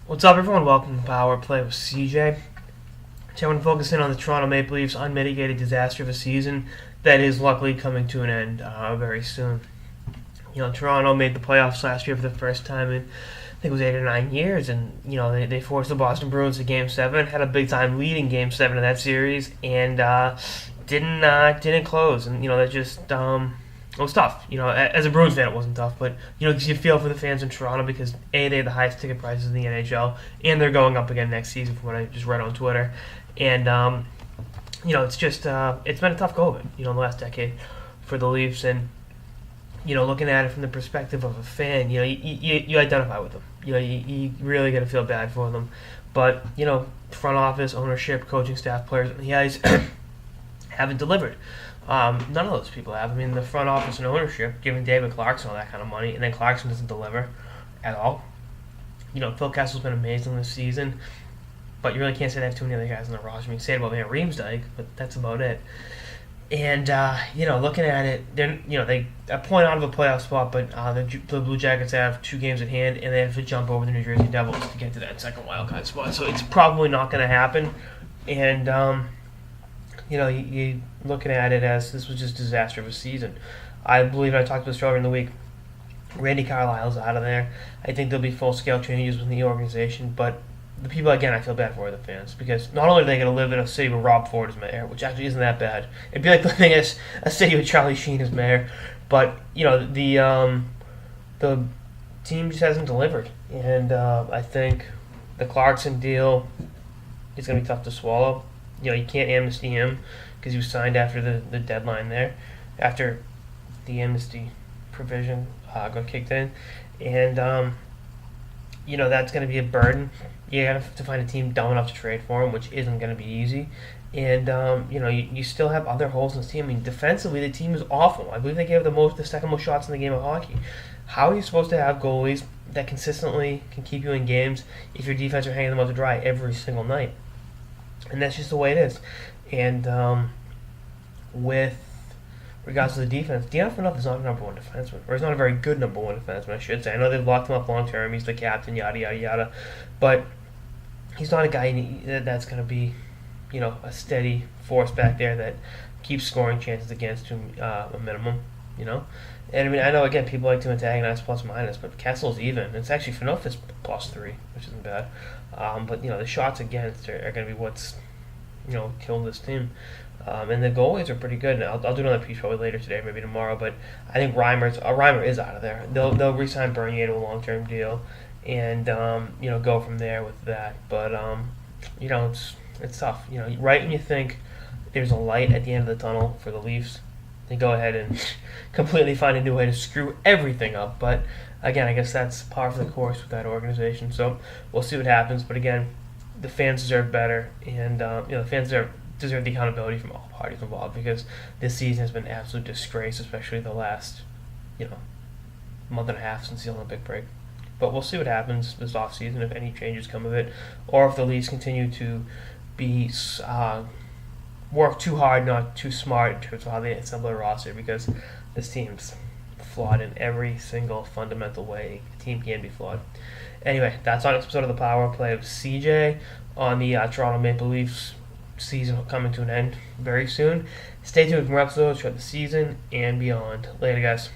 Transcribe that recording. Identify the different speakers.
Speaker 1: What's up, everyone? Welcome to Power Play with CJ. Today, I want to focus in on the Toronto Maple Leafs' unmitigated disaster of a season that is luckily coming to an end very soon. Toronto made the playoffs last year for the first time in, I think it was 8 or 9 years, and they forced the Boston Bruins to Game 7, had a big time lead in Game 7 of that series, and didn't close. And that just it was tough. As a Bruins fan, it wasn't tough, but you feel for the fans in Toronto because they have the highest ticket prices in the NHL, and they're going up again next season, from what I just read on Twitter. And it's just it's been a tough go of it, in the last decade for the Leafs, and looking at it from the perspective of a fan, you identify with them. You really got to feel bad for them, but front office, ownership, coaching staff, players, and the ice haven't delivered. None of those people have. I mean, the front office and ownership giving David Clarkson all that kind of money, and then Clarkson doesn't deliver at all. Phil Kessel's been amazing this season, but you really can't say they have too many other guys on the roster. You can say it about Van Riemsdyk, but that's about it. And looking at it, they a point out of a playoff spot, but the Blue Jackets have 2 games at hand, and they have to jump over the New Jersey Devils to get to that second wildcard spot. So it's probably not going to happen. And you looking at it as this was just a disaster of a season. I believe I talked about this earlier in the week. Randy Carlyle's out of there. I think there'll be full-scale changes within the organization, but the people, again, I feel bad for are the fans, because not only are they going to live in a city with Rob Ford as mayor, which actually isn't that bad. It'd be like living in a city with Charlie Sheen as mayor, but the team just hasn't delivered, and I think the Clarkson deal is going to be tough to swallow. You can't amnesty him because he was signed after the deadline there, after the amnesty provision got kicked in, and that's going to be a burden. You have to find a team dumb enough to trade for him, which isn't going to be easy. And you still have other holes in this team. I mean, defensively, the team is awful. I believe they gave the second most shots in the game of hockey. How are you supposed to have goalies that consistently can keep you in games if your defense are hanging them out to dry every single night? And that's just the way it is. And with regards to the defense, Dion Phaneuf is not a number one defenseman, or he's not a very good number one defenseman, I should say. I know they've locked him up long term. He's the captain, yada yada yada, but he's not a guy that's going to be, a steady force back there that keeps scoring chances against him a minimum, And I mean, I know again people like to antagonize plus minus, but Kessel's even. It's actually Phaneuf is +3, which isn't bad. But the shots against are going to be what's killed this team. And the goalies are pretty good. And I'll do another piece probably later today, maybe tomorrow. But I think Reimer is out of there. They'll re-sign Bernier to a long-term deal, and go from there with that. But it's tough. Right when you think there's a light at the end of the tunnel for the Leafs, they go ahead and completely find a new way to screw everything up. But again, I guess that's par for the course with that organization. So we'll see what happens. But again, the fans deserve better, and the fans deserve the accountability from all parties involved, because this season has been an absolute disgrace, especially the last month and a half since the Olympic break. But we'll see what happens this offseason, if any changes come of it, or if the Leafs continue to be work too hard, not too smart in terms of how they assemble a roster, because this team's flawed in every single fundamental way a team can be flawed. Anyway, that's on this episode of the Power Play of CJ on the Toronto Maple Leafs season coming to an end very soon. Stay tuned for more episodes throughout the season and beyond. Later, guys.